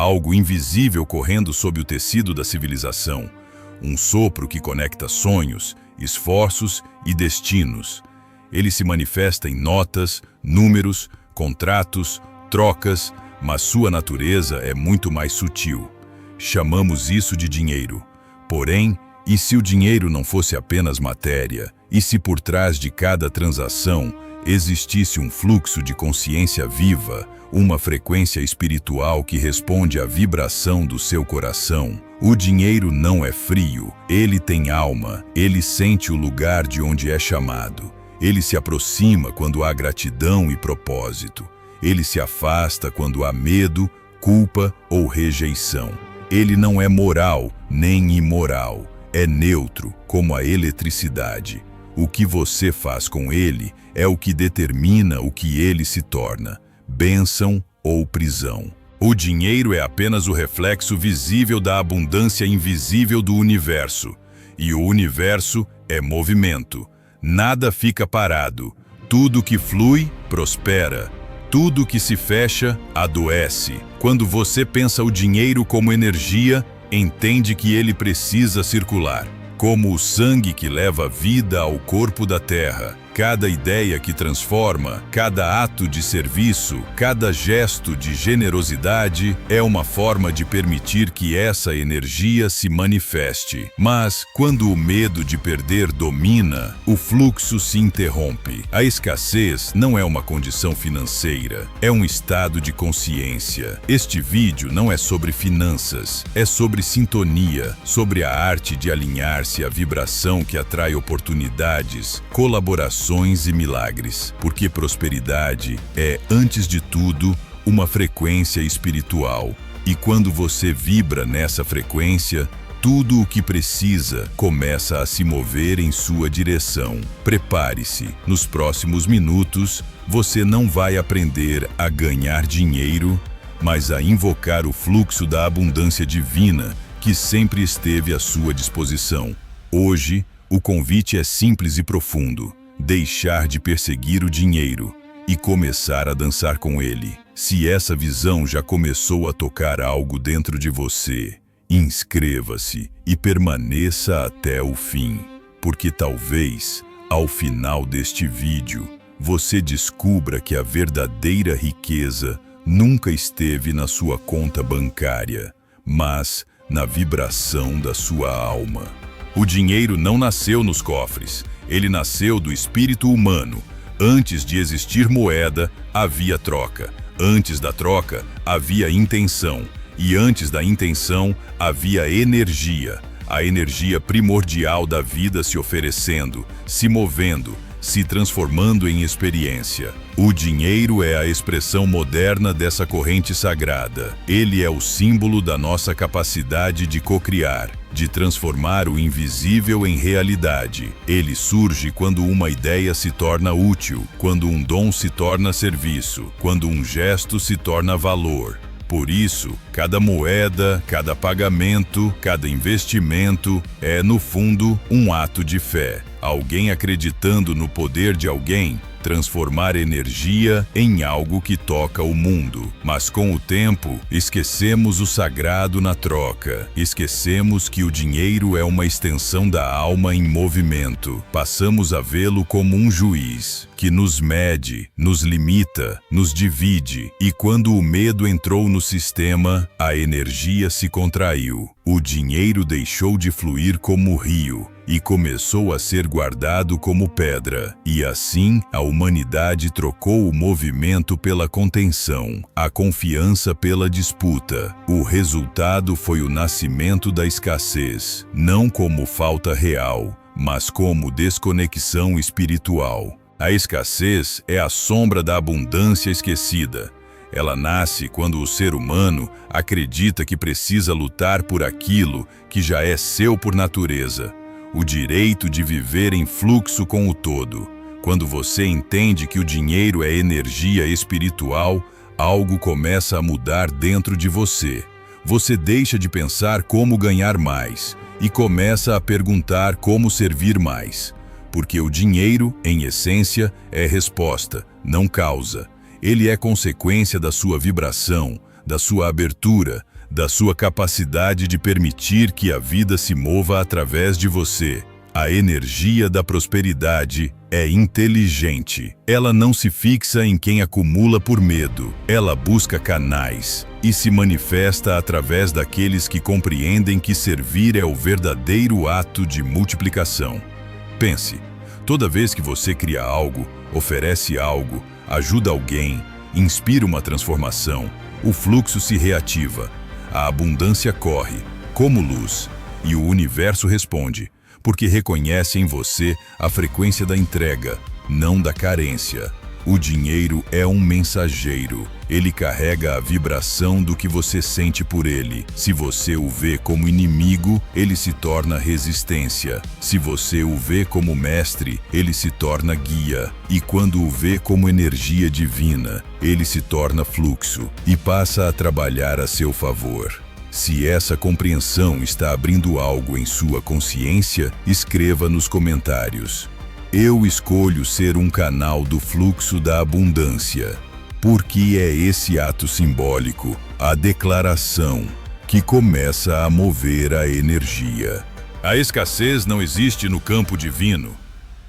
algo invisível correndo sob o tecido da civilização, um sopro que conecta sonhos, esforços e destinos. Ele se manifesta em notas, números, contratos, trocas, mas sua natureza é muito mais sutil. Chamamos isso de dinheiro. Porém, e se o dinheiro não fosse apenas matéria? E se por trás de cada transação existisse um fluxo de consciência viva, uma frequência espiritual que responde à vibração do seu coração? O dinheiro não é frio, ele tem alma, ele sente o lugar de onde é chamado. Ele se aproxima quando há gratidão e propósito. Ele se afasta quando há medo, culpa ou rejeição. Ele não é moral nem imoral. É neutro, como a eletricidade. O que você faz com ele é o que determina o que ele se torna, bênção ou prisão. O dinheiro é apenas o reflexo visível da abundância invisível do universo. E o universo é movimento. Nada fica parado. Tudo que flui, prospera. Tudo que se fecha, adoece. Quando você pensa o dinheiro como energia, entende que ele precisa circular. Como o sangue que leva vida ao corpo da terra. Cada ideia que transforma, cada ato de serviço, cada gesto de generosidade é uma forma de permitir que essa energia se manifeste. Mas, quando o medo de perder domina, o fluxo se interrompe. A escassez não é uma condição financeira, é um estado de consciência. Este vídeo não é sobre finanças, é sobre sintonia, sobre a arte de alinhar-se à vibração que atrai oportunidades, colaborações e milagres, porque prosperidade é, antes de tudo, uma frequência espiritual. E quando você vibra nessa frequência, tudo o que precisa começa a se mover em sua direção. Prepare-se. Nos próximos minutos, você não vai aprender a ganhar dinheiro, mas a invocar o fluxo da abundância divina que sempre esteve à sua disposição. Hoje, o convite é simples e profundo. Deixar de perseguir o dinheiro e começar a dançar com ele. Se essa visão já começou a tocar algo dentro de você, inscreva-se e permaneça até o fim, porque talvez, ao final deste vídeo, você descubra que a verdadeira riqueza nunca esteve na sua conta bancária, mas na vibração da sua alma. O dinheiro não nasceu nos cofres. Ele nasceu do espírito humano. Antes de existir moeda, havia troca. Antes da troca, havia intenção. E antes da intenção, havia energia. A energia primordial da vida se oferecendo, se movendo, se transformando em experiência. O dinheiro é a expressão moderna dessa corrente sagrada. Ele é o símbolo da nossa capacidade de cocriar, de transformar o invisível em realidade. Ele surge quando uma ideia se torna útil, quando um dom se torna serviço, quando um gesto se torna valor. Por isso, cada moeda, cada pagamento, cada investimento é, no fundo, um ato de fé. Alguém acreditando no poder de alguém, transformar energia em algo que toca o mundo. Mas com o tempo, esquecemos o sagrado na troca. Esquecemos que o dinheiro é uma extensão da alma em movimento. Passamos a vê-lo como um juiz, que nos mede, nos limita, nos divide. E quando o medo entrou no sistema, a energia se contraiu. O dinheiro deixou de fluir como rio e começou a ser guardado como pedra. E assim, a humanidade trocou o movimento pela contenção, a confiança pela disputa. O resultado foi o nascimento da escassez, não como falta real, mas como desconexão espiritual. A escassez é a sombra da abundância esquecida. Ela nasce quando o ser humano acredita que precisa lutar por aquilo que já é seu por natureza. O direito de viver em fluxo com o todo. Quando você entende que o dinheiro é energia espiritual, algo começa a mudar dentro de você. Você deixa de pensar como ganhar mais e começa a perguntar como servir mais. Porque o dinheiro, em essência, é resposta, não causa. Ele é consequência da sua vibração, da sua abertura, da sua capacidade de permitir que a vida se mova através de você. A energia da prosperidade é inteligente. Ela não se fixa em quem acumula por medo. Ela busca canais e se manifesta através daqueles que compreendem que servir é o verdadeiro ato de multiplicação. Pense, toda vez que você cria algo, oferece algo, ajuda alguém, inspira uma transformação, o fluxo se reativa, a abundância corre, como luz, e o universo responde, porque reconhece em você a frequência da entrega, não da carência. O dinheiro é um mensageiro. Ele carrega a vibração do que você sente por ele. Se você o vê como inimigo, ele se torna resistência. Se você o vê como mestre, ele se torna guia. E quando o vê como energia divina, ele se torna fluxo e passa a trabalhar a seu favor. Se essa compreensão está abrindo algo em sua consciência, escreva nos comentários. Eu escolho ser um canal do fluxo da abundância, porque é esse ato simbólico, a declaração, que começa a mover a energia. A escassez não existe no campo divino.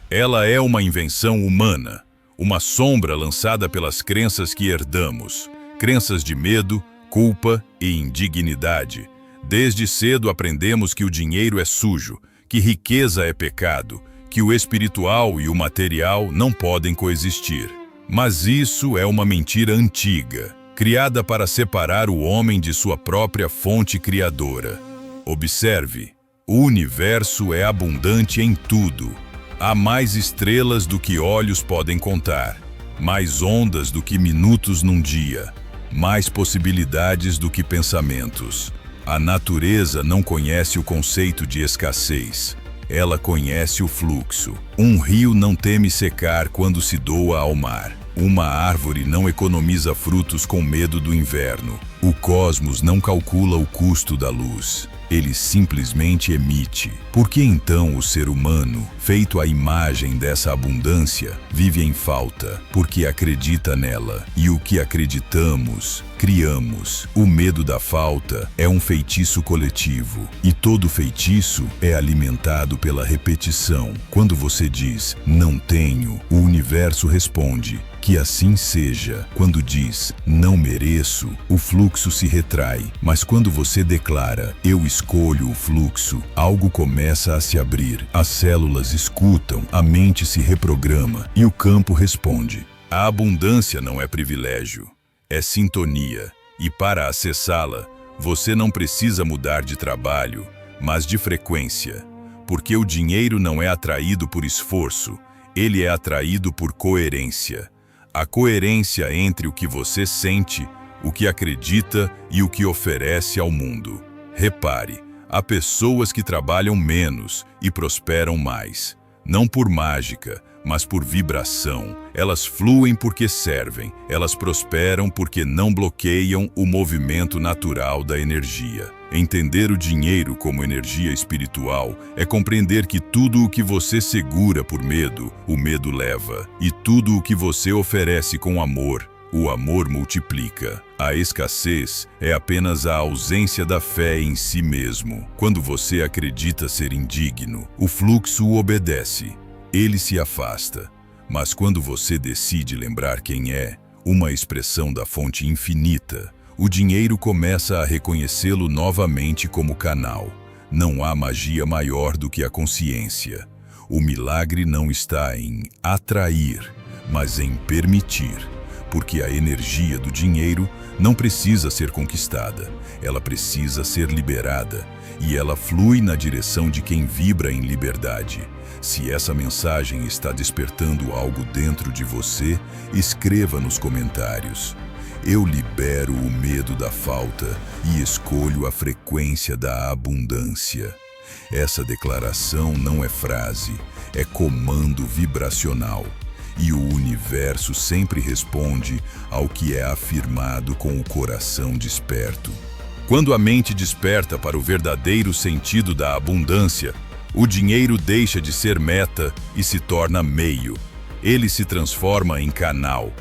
Ela é uma invenção humana, uma sombra lançada pelas crenças que herdamos, crenças de medo, culpa e indignidade. Desde cedo aprendemos que o dinheiro é sujo, que riqueza é pecado, que o espiritual e o material não podem coexistir. Mas isso é uma mentira antiga, criada para separar o homem de sua própria fonte criadora. Observe, o universo é abundante em tudo. Há mais estrelas do que olhos podem contar, mais ondas do que minutos num dia, mais possibilidades do que pensamentos. A natureza não conhece o conceito de escassez. Ela conhece o fluxo. Um rio não teme secar quando se doa ao mar. Uma árvore não economiza frutos com medo do inverno. O cosmos não calcula o custo da luz. Ele simplesmente emite. Por que então o ser humano, feito à imagem dessa abundância, vive em falta? Porque acredita nela. E o que acreditamos, criamos. O medo da falta é um feitiço coletivo. E todo feitiço é alimentado pela repetição. Quando você diz, não tenho, o universo responde, que assim seja. Quando diz, não mereço, o fluxo se retrai. Mas quando você declara, eu escolho o fluxo, algo começa a se abrir. As células escutam, a mente se reprograma e o campo responde. A abundância não é privilégio, é sintonia. E para acessá-la, você não precisa mudar de trabalho, mas de frequência. Porque o dinheiro não é atraído por esforço, ele é atraído por coerência. A coerência entre o que você sente, o que acredita e o que oferece ao mundo. Repare, há pessoas que trabalham menos e prosperam mais. Não por mágica, mas por vibração. Elas fluem porque servem. Elas prosperam porque não bloqueiam o movimento natural da energia. Entender o dinheiro como energia espiritual é compreender que tudo o que você segura por medo, o medo leva. E tudo o que você oferece com amor, o amor multiplica. A escassez é apenas a ausência da fé em si mesmo. Quando você acredita ser indigno, o fluxo o obedece. Ele se afasta. Mas quando você decide lembrar quem é, uma expressão da fonte infinita, o dinheiro começa a reconhecê-lo novamente como canal. Não há magia maior do que a consciência. O milagre não está em atrair, mas em permitir. Porque a energia do dinheiro não precisa ser conquistada, ela precisa ser liberada, e ela flui na direção de quem vibra em liberdade. Se essa mensagem está despertando algo dentro de você, escreva nos comentários. Eu libero o medo da falta e escolho a frequência da abundância. Essa declaração não é frase, é comando vibracional. E o universo sempre responde ao que é afirmado com o coração desperto. Quando a mente desperta para o verdadeiro sentido da abundância, o dinheiro deixa de ser meta e se torna meio. Ele se transforma em canal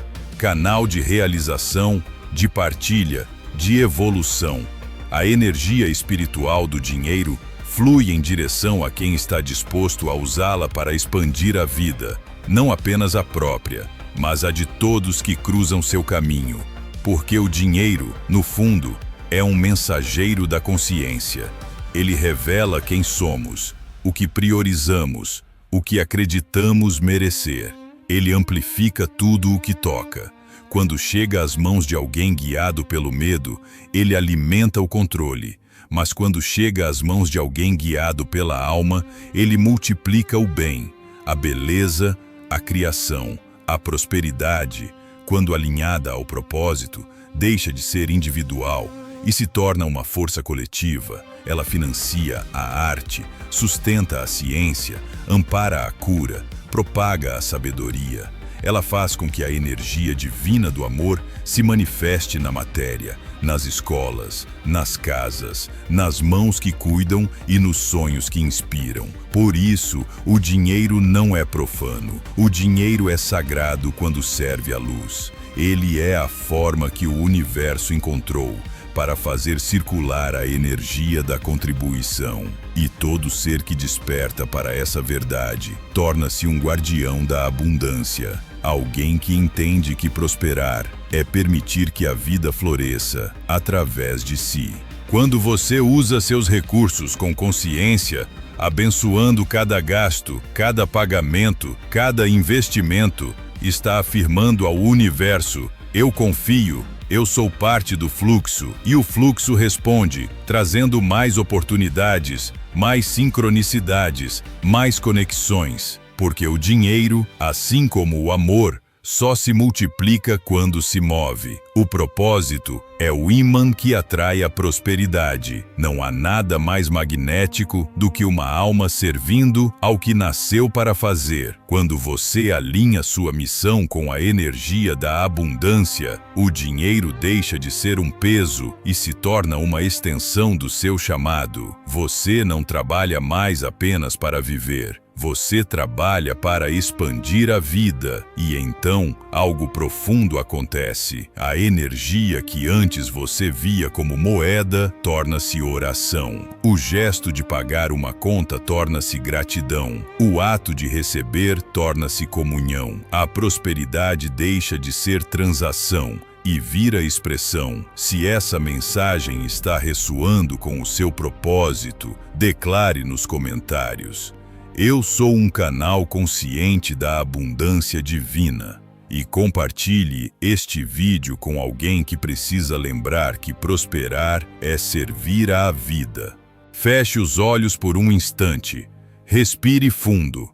de realização, de partilha, de evolução. A energia espiritual do dinheiro flui em direção a quem está disposto a usá-la para expandir a vida, não apenas a própria, mas a de todos que cruzam seu caminho. Porque o dinheiro, no fundo, é um mensageiro da consciência. Ele revela quem somos, o que priorizamos, o que acreditamos merecer. Ele amplifica tudo o que toca. Quando chega às mãos de alguém guiado pelo medo, ele alimenta o controle. Mas quando chega às mãos de alguém guiado pela alma, ele multiplica o bem, a beleza, a criação, a prosperidade. Quando alinhada ao propósito, deixa de ser individual e se torna uma força coletiva. Ela financia a arte, sustenta a ciência, ampara a cura, propaga a sabedoria. Ela faz com que a energia divina do amor se manifeste na matéria, nas escolas, nas casas, nas mãos que cuidam e nos sonhos que inspiram. Por isso, o dinheiro não é profano. O dinheiro é sagrado quando serve à luz. Ele é a forma que o universo encontrou para fazer circular a energia da contribuição. E todo ser que desperta para essa verdade torna-se um guardião da abundância. Alguém que entende que prosperar é permitir que a vida floresça através de si. Quando você usa seus recursos com consciência, abençoando cada gasto, cada pagamento, cada investimento, está afirmando ao universo: eu confio, eu sou parte do fluxo. E o fluxo responde, trazendo mais oportunidades, mais sincronicidades, mais conexões. Porque o dinheiro, assim como o amor, só se multiplica quando se move. O propósito é o ímã que atrai a prosperidade. Não há nada mais magnético do que uma alma servindo ao que nasceu para fazer. Quando você alinha sua missão com a energia da abundância, o dinheiro deixa de ser um peso e se torna uma extensão do seu chamado. Você não trabalha mais apenas para viver. Você trabalha para expandir a vida, e então algo profundo acontece. A energia que antes você via como moeda torna-se oração. O gesto de pagar uma conta torna-se gratidão. O ato de receber torna-se comunhão. A prosperidade deixa de ser transação e vira expressão. Se essa mensagem está ressoando com o seu propósito, declare nos comentários: eu sou um canal consciente da abundância divina. E compartilhe este vídeo com alguém que precisa lembrar que prosperar é servir à vida. Feche os olhos por um instante. Respire fundo.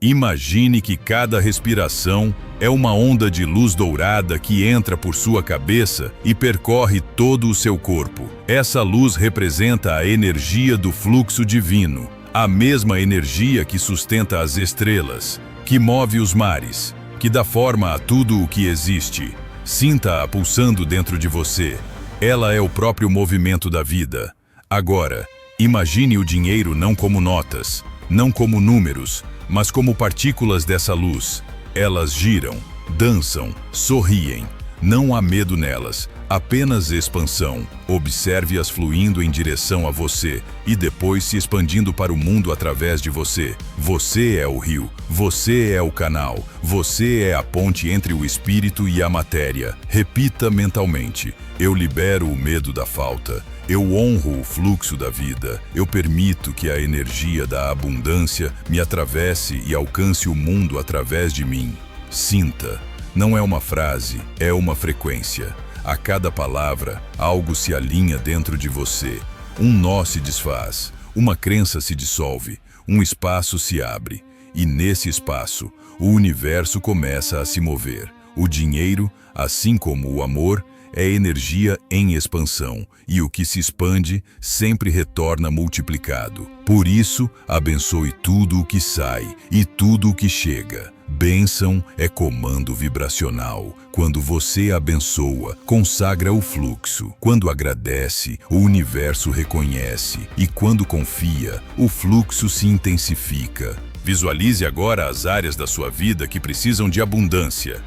Imagine que cada respiração é uma onda de luz dourada que entra por sua cabeça e percorre todo o seu corpo. Essa luz representa a energia do fluxo divino. A mesma energia que sustenta as estrelas, que move os mares, que dá forma a tudo o que existe. Sinta-a pulsando dentro de você. Ela é o próprio movimento da vida. Agora, imagine o dinheiro não como notas, não como números, mas como partículas dessa luz. Elas giram, dançam, sorriem. Não há medo nelas, apenas expansão. Observe-as fluindo em direção a você e depois se expandindo para o mundo através de você. Você é o rio, você é o canal, você é a ponte entre o espírito e a matéria. Repita mentalmente: eu libero o medo da falta. Eu honro o fluxo da vida. Eu permito que a energia da abundância me atravesse e alcance o mundo através de mim. Sinta. Não é uma frase, é uma frequência. A cada palavra, algo se alinha dentro de você. Um nó se desfaz, uma crença se dissolve, um espaço se abre. E nesse espaço, o universo começa a se mover. O dinheiro, assim como o amor, é energia em expansão, e o que se expande sempre retorna multiplicado. Por isso, abençoe tudo o que sai e tudo o que chega. Bênção é comando vibracional. Quando você abençoa, consagra o fluxo. Quando agradece, o universo reconhece. E quando confia, o fluxo se intensifica. Visualize agora as áreas da sua vida que precisam de abundância.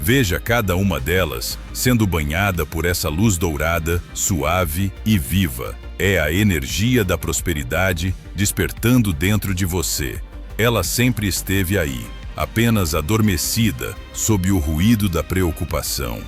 Veja cada uma delas sendo banhada por essa luz dourada, suave e viva. É a energia da prosperidade despertando dentro de você. Ela sempre esteve aí, apenas adormecida sob o ruído da preocupação.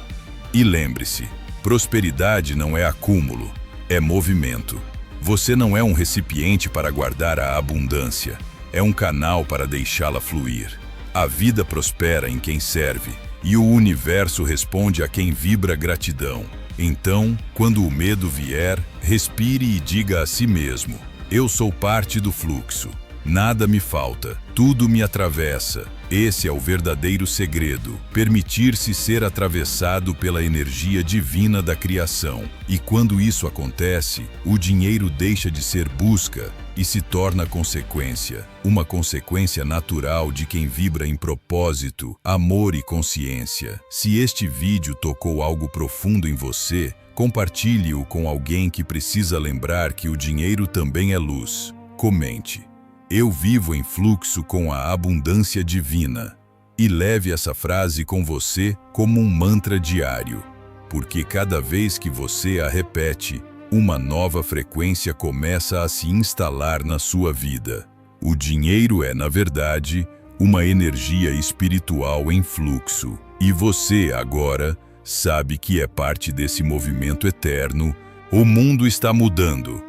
E lembre-se, prosperidade não é acúmulo, é movimento. Você não é um recipiente para guardar a abundância, é um canal para deixá-la fluir. A vida prospera em quem serve, e o universo responde a quem vibra gratidão. Então, quando o medo vier, respire e diga a si mesmo: eu sou parte do fluxo. Nada me falta, tudo me atravessa. Esse é o verdadeiro segredo, permitir-se ser atravessado pela energia divina da criação. E quando isso acontece, o dinheiro deixa de ser busca e se torna consequência. Uma consequência natural de quem vibra em propósito, amor e consciência. Se este vídeo tocou algo profundo em você, compartilhe-o com alguém que precisa lembrar que o dinheiro também é luz. Comente: eu vivo em fluxo com a abundância divina. E leve essa frase com você como um mantra diário, porque cada vez que você a repete, uma nova frequência começa a se instalar na sua vida. O dinheiro é, na verdade, uma energia espiritual em fluxo. E você, agora, sabe que é parte desse movimento eterno. O mundo está mudando.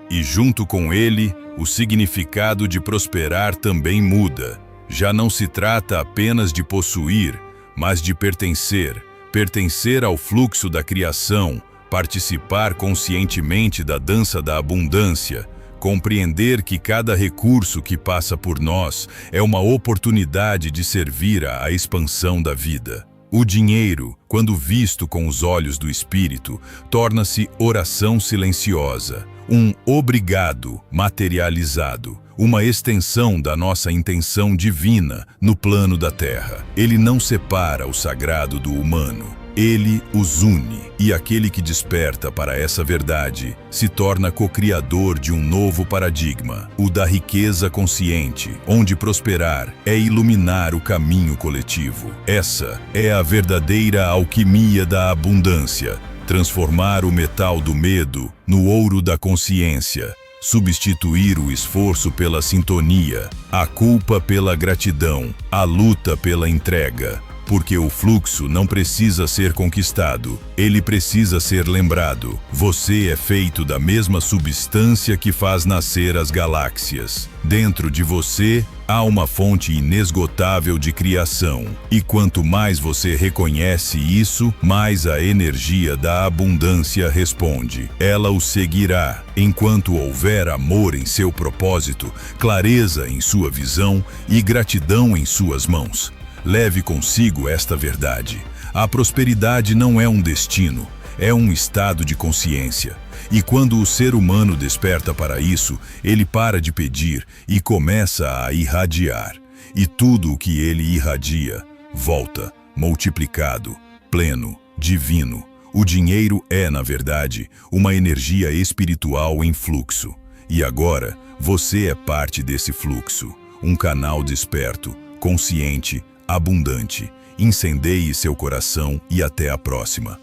E junto com ele, o significado de prosperar também muda. Já não se trata apenas de possuir, mas de pertencer. Pertencer ao fluxo da criação, participar conscientemente da dança da abundância, compreender que cada recurso que passa por nós é uma oportunidade de servir à expansão da vida. O dinheiro, quando visto com os olhos do espírito, torna-se oração silenciosa, um obrigado materializado, uma extensão da nossa intenção divina no plano da terra. Ele não separa o sagrado do humano, ele os une, e aquele que desperta para essa verdade se torna co-criador de um novo paradigma, o da riqueza consciente, onde prosperar é iluminar o caminho coletivo. Essa é a verdadeira alquimia da abundância, transformar o metal do medo no ouro da consciência, substituir o esforço pela sintonia, a culpa pela gratidão, a luta pela entrega. Porque o fluxo não precisa ser conquistado, ele precisa ser lembrado. Você é feito da mesma substância que faz nascer as galáxias. Dentro de você, há uma fonte inesgotável de criação. E quanto mais você reconhece isso, mais a energia da abundância responde. Ela o seguirá. Enquanto houver amor em seu propósito, clareza em sua visão e gratidão em suas mãos. Leve consigo esta verdade. A prosperidade não é um destino, é um estado de consciência. E quando o ser humano desperta para isso, ele para de pedir e começa a irradiar. E tudo o que ele irradia, volta, multiplicado, pleno, divino. O dinheiro é, na verdade, uma energia espiritual em fluxo. E agora, você é parte desse fluxo, um canal desperto, consciente, abundante. Incendeie seu coração e até a próxima.